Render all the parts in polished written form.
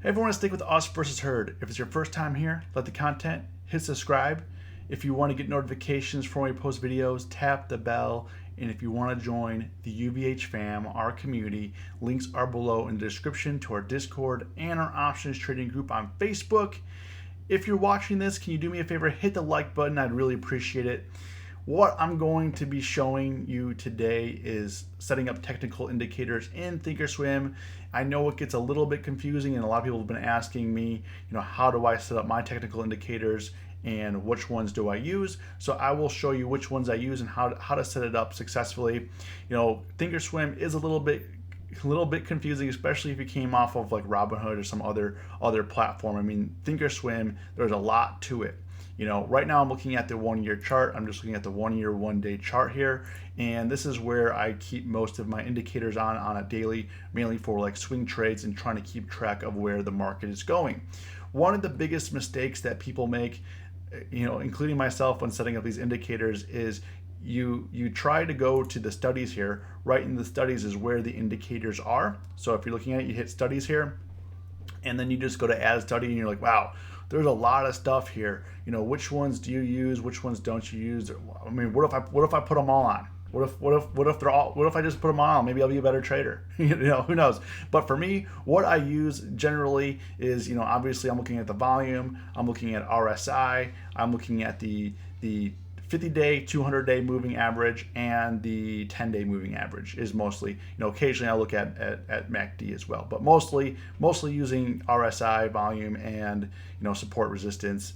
Hey everyone, stick with us versus herd. If it's your first time here, like the content, hit subscribe. If you want to get notifications for when we post videos, tap the bell. And if you want to join the UVH fam, our community, links are below in the description to our Discord and our options trading group on Facebook. If you're watching this, can you do me a favor? Hit the like button. I'd really appreciate it. What I'm going to be showing you today is setting up technical indicators in Thinkorswim. I know it gets a little bit confusing, and a lot of people have been asking me, how do I set up my technical indicators and which ones do I use? So I will show you which ones I use and how to set it up successfully. Thinkorswim is a little bit confusing, especially if you came off of like Robinhood or some other platform. I mean, Thinkorswim, there's a lot to it. Right now I'm looking at the 1 year chart. I'm just looking at the 1 year, 1 day chart here. And this is where I keep most of my indicators on a daily, mainly for like swing trades and trying to keep track of where the market is going. One of the biggest mistakes that people make, including myself when setting up these indicators, is you try to go to the studies here. Right in the studies is where the indicators are. So if you're looking at it, you hit studies here, and then you just go to add study and you're like, wow, there's a lot of stuff here. Which ones do you use? Which ones don't you use? I mean, what if I put them all on? What if I just put them all on? Maybe I'll be a better trader. Who knows? But for me, what I use generally is, obviously I'm looking at the volume, I'm looking at RSI, I'm looking at the 50-day, 200-day moving average, and the 10-day moving average is mostly. Occasionally I look at MACD as well, but mostly using RSI, volume, and support, resistance.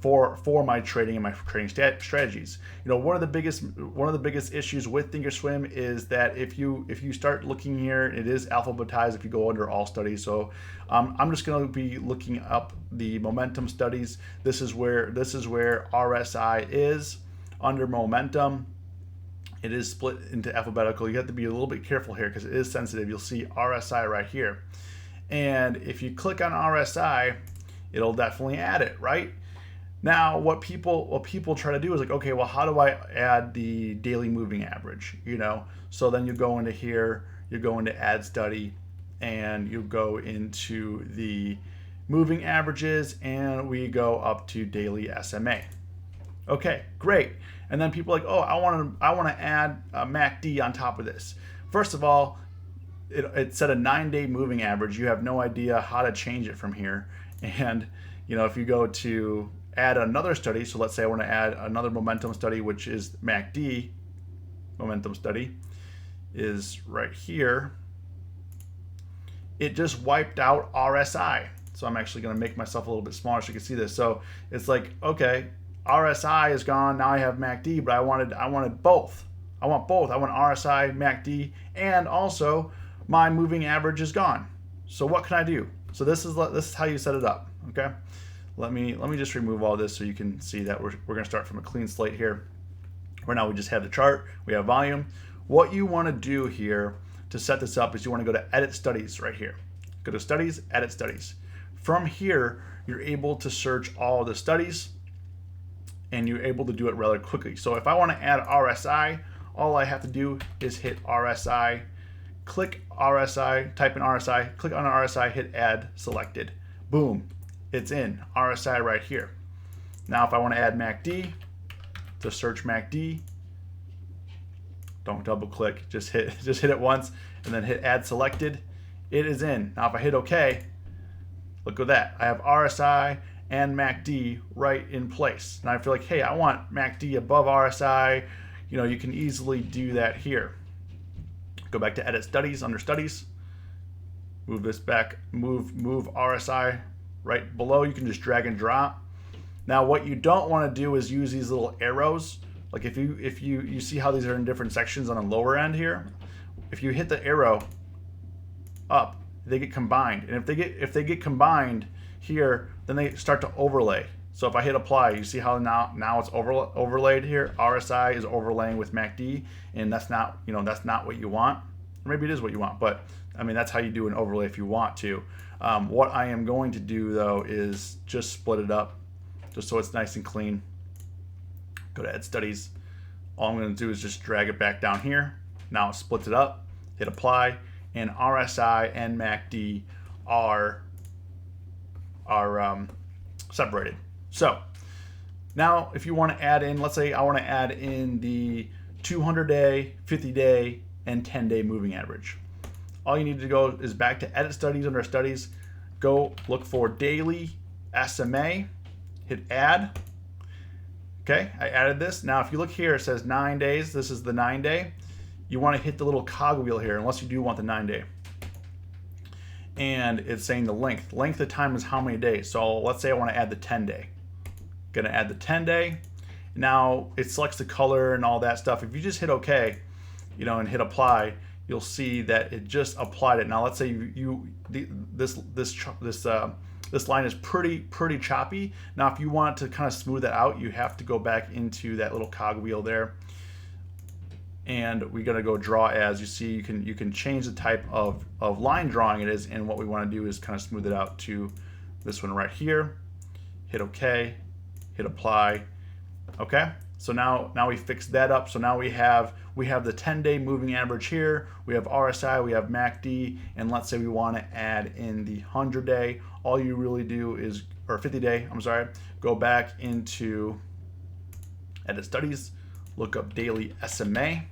For my trading and my trading strategies. One of the biggest issues with Thinkorswim is that if you start looking here, it is alphabetized if you go under all studies. So I'm just going to be looking up the momentum studies. This is where RSI is under momentum. It is split into alphabetical. You have to be a little bit careful here because it is sensitive. You'll see RSI right here, and if you click on RSI, it'll definitely add it, right? Now, what people try to do is like, okay, well, how do I add the daily moving average? So then you go into here, you go into add study, and you go into the moving averages, and we go up to daily SMA. Okay, great. And then people are like, oh, I want to add a MACD on top of this. First of all, it set a 9-day moving average. You have no idea how to change it from here. And if you go to add another study, so let's say I want to add another momentum study, which is MACD. Momentum study is right here. It just wiped out RSI. So I'm actually going to make myself a little bit smaller so you can see this. So it's like, okay, RSI is gone. Now I have MACD, but I wanted both. I want both. I want RSI, MACD, and also my moving average is gone. So what can I do? So this is how you set it up. Okay. Let me just remove all this so you can see that we're going to start from a clean slate here. Right now we just have the chart, we have volume. What you want to do here to set this up is you want to go to edit studies right here. Go to studies, edit studies. From here, you're able to search all the studies and you're able to do it rather quickly. So if I want to add RSI, all I have to do is hit RSI, click RSI, type in RSI, click on RSI, hit add selected. Boom. It's in RSI right here. Now if I want to add MACD, to search MACD, don't double click, just hit it once and then hit add selected. It is in. Now if I hit OK, look at that. I have RSI and MACD right in place. Now I feel like, hey, I want MACD above RSI. You can easily do that here. Go back to edit studies, under studies, move this back, move RSI right below. You can just drag and drop. Now what you don't want to do is use these little arrows. Like if you see how these are in different sections on the lower end here, if you hit the arrow up, they get combined. And if they get combined here, then they start to overlay. So if I hit apply, you see how now it's overlaid here. RSI is overlaying with MACD, and that's not what you want. Or maybe it is what you want, but I mean that's how you do an overlay if you want to. What I am going to do though is just split it up, just so it's nice and clean. Go to Add Studies. All I'm going to do is just drag it back down here. Now it splits it up. Hit apply, and RSI and MACD are separated. So now if you want to add in, let's say I want to add in the 200-day, 50-day, and 10-day moving average. All you need to go is back to Edit Studies under Studies, go look for Daily SMA, hit Add. Okay, I added this. Now if you look here, it says 9 days. This is the 9-day. You want to hit the little cog wheel here, unless you do want the 9-day. And it's saying the length. Length of time is how many days. So let's say I want to add the 10-day. Gonna add the 10-day. Now it selects the color and all that stuff. If you just hit OK, and hit apply, you'll see that it just applied it. Now let's say this line is pretty choppy. Now if you want to kind of smooth it out, you have to go back into that little cog wheel there. And we're gonna go draw as. You see, you can change the type of line drawing it is, and what we want to do is kind of smooth it out to this one right here. Hit OK, hit apply. Okay, so now we fixed that up. So now we have the 10-day moving average here. We have RSI, we have MACD, and let's say we want to add in the 100-day. All you really do is, or 50-day, I'm sorry, go back into Edit Studies, look up Daily SMA.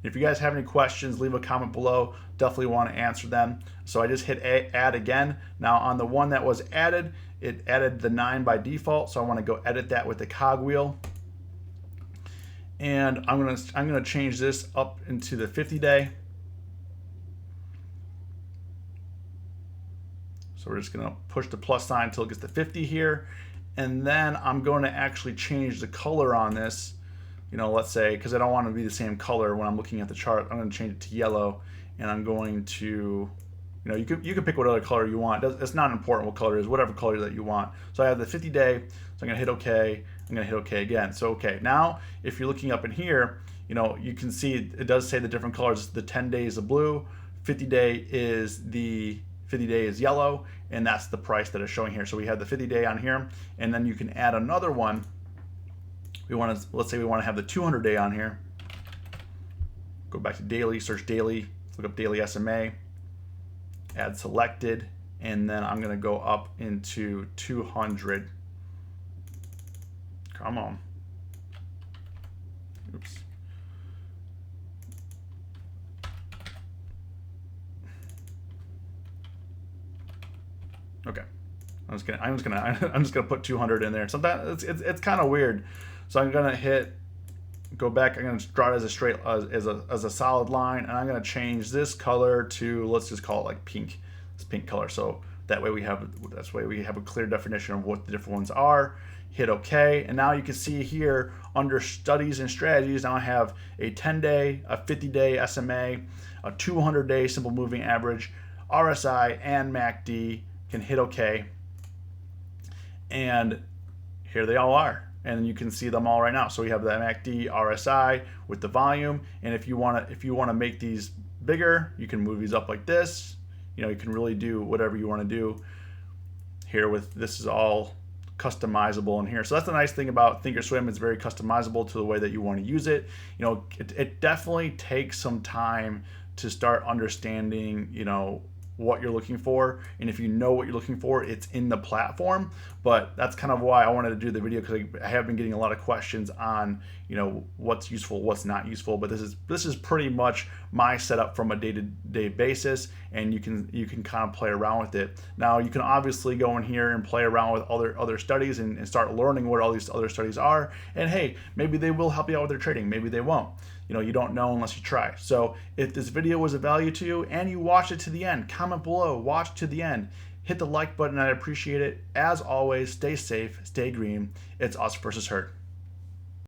If you guys have any questions, leave a comment below. Definitely want to answer them. So I just hit add again. Now on the one that was added, it added the 9 by default. So I want to go edit that with the cog wheel. And I'm gonna change this up into the 50-day. So we're just gonna push the plus sign until it gets to 50 here. And then I'm going to actually change the color on this. Let's say, because I don't want to be the same color when I'm looking at the chart, I'm going to change it to yellow, and I'm going to, you can pick what other color you want. It's not important what color it is, whatever color that you want. So I have the 50-day, so I'm going to hit OK. I'm going to hit OK again. So okay, now if you're looking up in here, you can see it does say the different colors. The 10-day is the blue, 50-day is yellow, and that's the price that is showing here. So we have the 50-day on here, and then you can add another one. Let's say we want to have the 200-day on here. Go back to daily, search daily, look up Daily SMA, add selected, and then I'm going to go up into 200. Come on. Oops. Okay. I'm just gonna put 200 in there. Sometimes it's kind of weird. So I'm gonna go back. I'm gonna draw it as a straight, as a solid line, and I'm gonna change this color to, let's just call it like pink. It's pink color. So that way we have a clear definition of what the different ones are. Hit OK, and now you can see here under Studies and Strategies. Now I have a 10-day, a 50-day SMA, a 200-day simple moving average, RSI and MACD. Can hit OK, and here they all are. And you can see them all right now. So we have the MACD, RSI with the volume. And if you want to make these bigger, you can move these up like this. You can really do whatever you want to do here with this. Is all customizable in here. So that's the nice thing about Thinkorswim. It's very customizable to the way that you want to use it. It definitely takes some time to start understanding, what you're looking for, and if you know what you're looking for, it's in the platform. But that's kind of why I wanted to do the video, because I have been getting a lot of questions on what's useful, what's not useful. But this is pretty much my setup from a day-to-day basis, and you can kind of play around with it. Now you can obviously go in here and play around with other studies and start learning what all these other studies are, and hey, maybe they will help you out with their trading, maybe they won't. You don't know unless you try. So if this video was of value to you and you watched it to the end, comment below, watch to the end, hit the like button, I'd appreciate it. As always, stay safe, stay green. It's us versus herd.